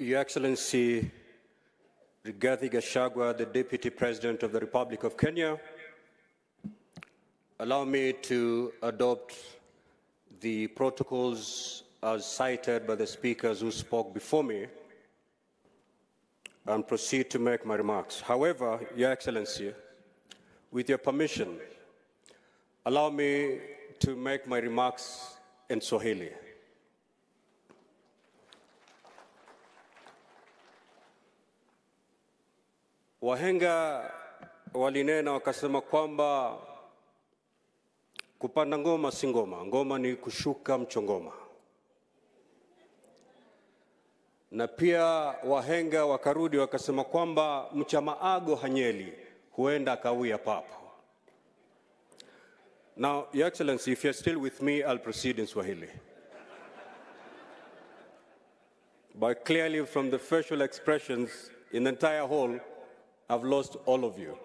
Your Excellency Rigathi Gachagua, the Deputy President of the Republic of Kenya, allow me to adopt the protocols as cited by the speakers who spoke before me and proceed to make my remarks. However, Your Excellency, with your permission, allow me to make my remarks in Swahili. Wahenga walinena wakasema kwamba kupanda ngoma si ngoma, ngoma ni kushuka mchongoma. Na pia wahenga wakarudi wakasema kwamba mchamaago hanyeli, huenda kawia papo. Now, Your Excellency, if you're still with me, I'll proceed in Swahili. But clearly from the facial expressions in the entire hall, I've lost all of you.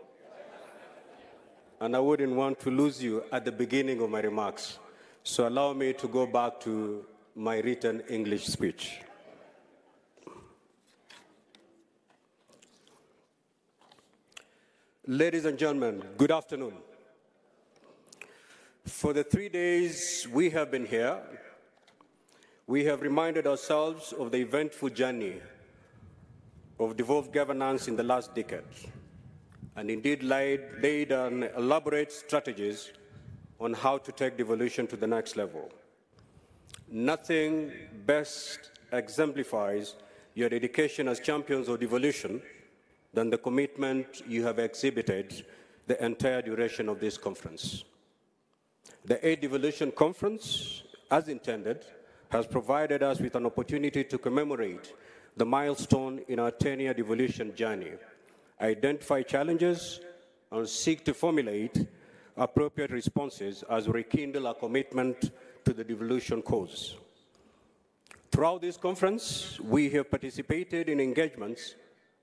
And I wouldn't want to lose you at the beginning of my remarks. So allow me to go back to my written English speech. Ladies and gentlemen, good afternoon. For the 3 days we have been here, we have reminded ourselves of the eventful journey of devolved governance in the last decade, and indeed laid an elaborate strategies on how to take devolution to the next level. Nothing best exemplifies your dedication as champions of devolution than the commitment you have exhibited the entire duration of this conference. The 8th Devolution Conference, as intended, has provided us with an opportunity to commemorate the milestone in our 10-year devolution journey, identify challenges, and seek to formulate appropriate responses as we rekindle our commitment to the devolution cause. Throughout this conference, we have participated in engagements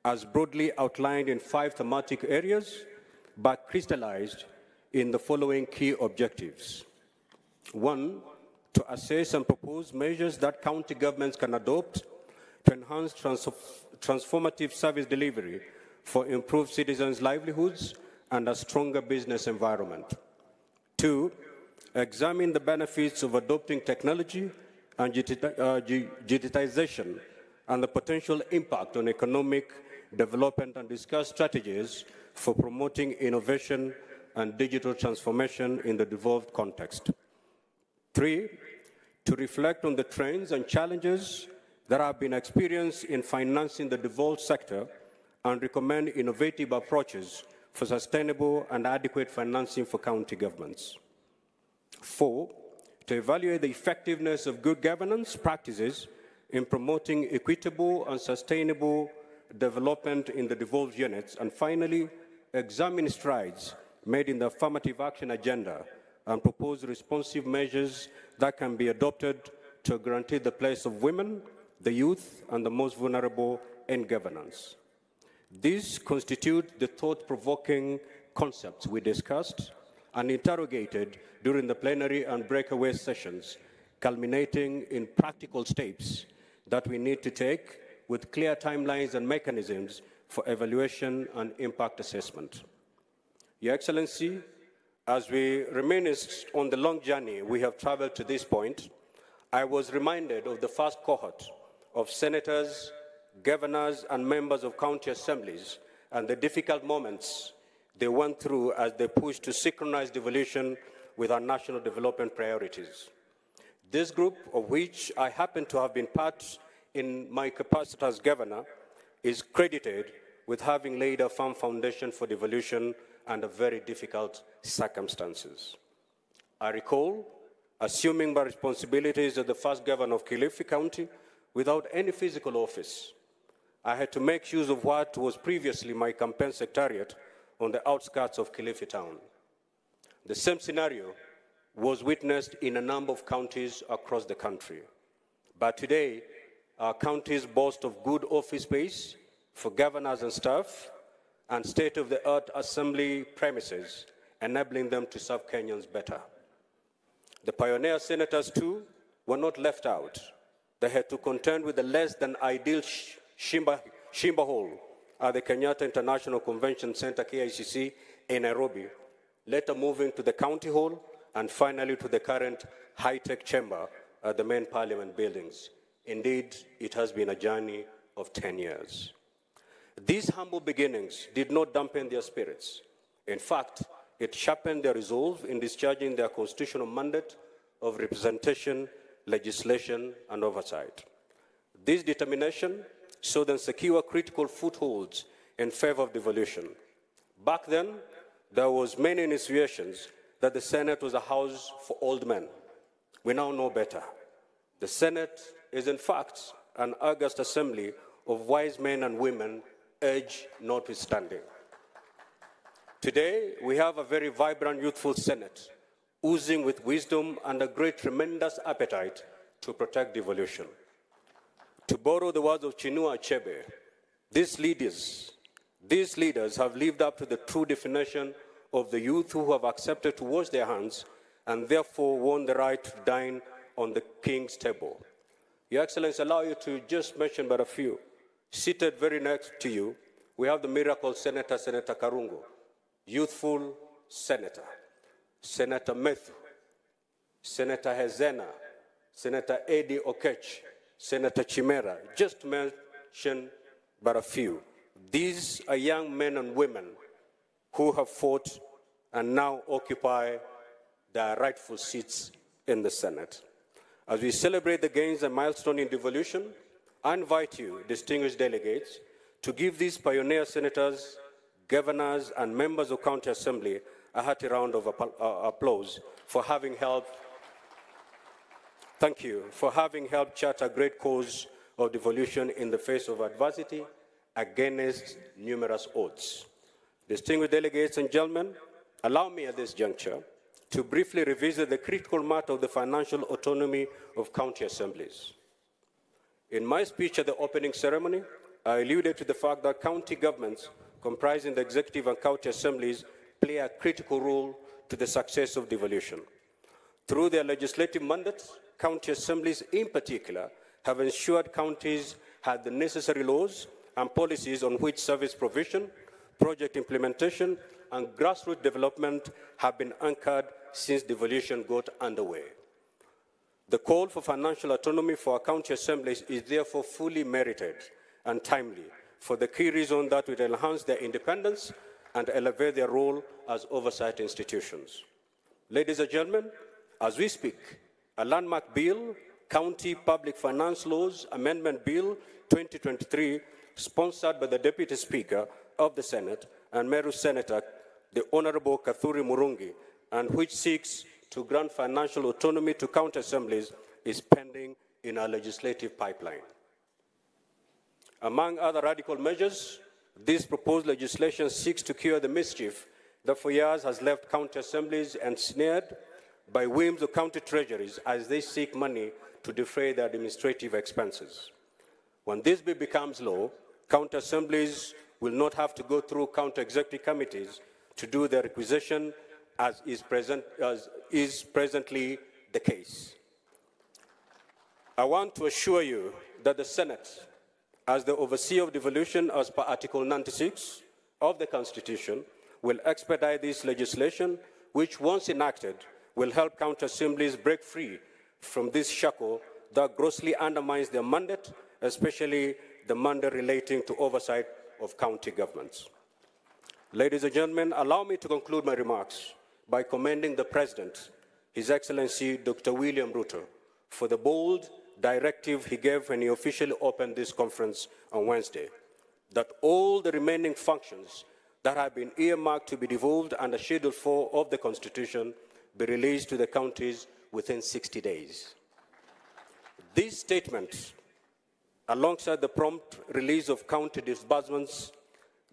as broadly outlined in 5 thematic areas, but crystallized in the following key objectives. 1, to assess and propose measures that county governments can adopt to enhance transformative service delivery for improved citizens' livelihoods and a stronger business environment. 2, examine the benefits of adopting technology and digitization and the potential impact on economic development, and discuss strategies for promoting innovation and digital transformation in the devolved context. 3, to reflect on the trends and challenges that have been experienced in financing the devolved sector and recommend innovative approaches for sustainable and adequate financing for county governments. 4, to evaluate the effectiveness of good governance practices in promoting equitable and sustainable development in the devolved units. And finally, examine strides made in the affirmative action agenda and propose responsive measures that can be adopted to guarantee the place of women, the youth, and the most vulnerable in governance. These constitute the thought-provoking concepts we discussed and interrogated during the plenary and breakaway sessions, culminating in practical steps that we need to take with clear timelines and mechanisms for evaluation and impact assessment. Your Excellency, as we reminisce on the long journey we have traveled to this point, I was reminded of the first cohort of senators, governors, and members of county assemblies and the difficult moments they went through as they pushed to synchronize devolution with our national development priorities. This group, of which I happen to have been part in my capacity as governor, is credited with having laid a firm foundation for devolution under very difficult circumstances. I recall assuming my responsibilities as the first governor of Kilifi County without any physical office. I had to make use of what was previously my campaign secretariat on the outskirts of Kilifi town. The same scenario was witnessed in a number of counties across the country. But today, our counties boast of good office space for governors and staff, and state-of-the-art assembly premises, enabling them to serve Kenyans better. The pioneer senators, too, were not left out. They had to contend with the less than ideal Shimba Hall at the Kenyatta International Convention Center, KICC, in Nairobi, later moving to the County Hall, and finally to the current high-tech chamber at the main parliament buildings. Indeed, it has been a journey of 10 years. These humble beginnings did not dampen their spirits. In fact, it sharpened their resolve in discharging their constitutional mandate of representation, legislation, and oversight. This determination saw them secure critical footholds in favor of devolution. Back then, there was many insinuations that the Senate was a house for old men. We now know better. The Senate is, in fact, an august assembly of wise men and women, age notwithstanding. Today, we have a very vibrant, youthful Senate, oozing with wisdom and a great, tremendous appetite to protect devolution. To borrow the words of Chinua Achebe, these leaders have lived up to the true definition of the youth who have accepted to wash their hands and therefore won the right to dine on the king's table. Your Excellency, allow you to just mention but a few. Seated very next to you, we have the miracle Senator, Senator Karungo, youthful senator, Senator Methu, Senator Hezena, Senator Eddie Okech, Senator Chimera, just to mention but a few. These are young men and women who have fought and now occupy their rightful seats in the Senate. As we celebrate the gains and milestone in devolution, I invite you, distinguished delegates, to give these pioneer senators, governors, and members of County Assembly a hearty round of applause for having helped. Thank you for having helped chart a great cause of devolution in the face of adversity against numerous odds. Distinguished delegates and gentlemen, allow me at this juncture to briefly revisit the critical matter of the financial autonomy of county assemblies. In my speech at the opening ceremony, I alluded to the fact that county governments comprising the executive and county assemblies play a critical role to the success of devolution. Through their legislative mandates, county assemblies in particular have ensured counties had the necessary laws and policies on which service provision, project implementation, and grassroots development have been anchored since devolution got underway. The call for financial autonomy for our county assemblies is therefore fully merited and timely for the key reason that it will enhance their independence and elevate their role as oversight institutions. Ladies and gentlemen, as we speak, a landmark bill, County Public Finance Laws Amendment Bill 2023, sponsored by the Deputy Speaker of the Senate and Meru Senator, the Honorable Kathuri Murungi, and which seeks to grant financial autonomy to county assemblies, is pending in our legislative pipeline. Among other radical measures, this proposed legislation seeks to cure the mischief that for years has left county assemblies ensnared by whims of county treasuries as they seek money to defray their administrative expenses. When this bill becomes law, county assemblies will not have to go through county executive committees to do their requisition as is presently the case. I want to assure you that the Senate, as the overseer of devolution as per Article 96 of the Constitution, will expedite this legislation, which once enacted will help county assemblies break free from this shackle that grossly undermines their mandate, especially the mandate relating to oversight of county governments. Ladies and gentlemen, allow me to conclude my remarks by commending the President, His Excellency Dr. William Ruto, for the bold directive he gave when he officially opened this conference on Wednesday, that all the remaining functions that have been earmarked to be devolved under Schedule 4 of the Constitution be released to the counties within 60 days. This statement, alongside the prompt release of county disbursements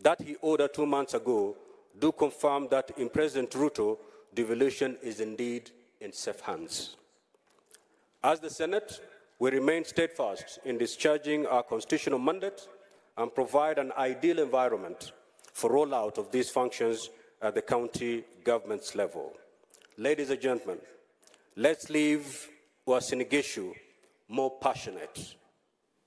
that he ordered 2 months ago, do confirm that in President Ruto, devolution is indeed in safe hands. As the Senate, we remain steadfast in discharging our constitutional mandate and provide an ideal environment for rollout of these functions at the county government's level. Ladies and gentlemen, let's leave Uasin Gishu more passionate,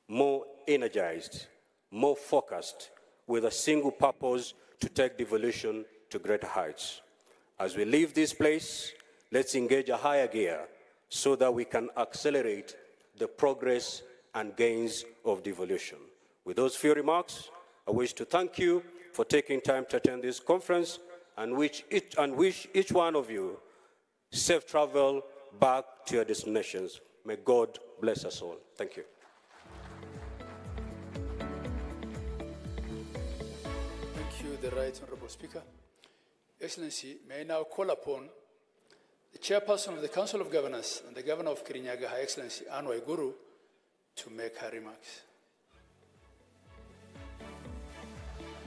more energized, more focused, with a single purpose to take devolution to greater heights. As we leave this place, let's engage a higher gear so that we can accelerate the progress and gains of devolution. With those few remarks, I wish to thank you for taking time to attend this conference and wish each one of you safe travel back to your destinations. May God bless us all. Thank you. Thank you, the Right Honorable Speaker. Excellency, may I now call upon the Chairperson of the Council of Governors and the Governor of Kirinyaga, Her Excellency Anne Waiguru, to make her remarks.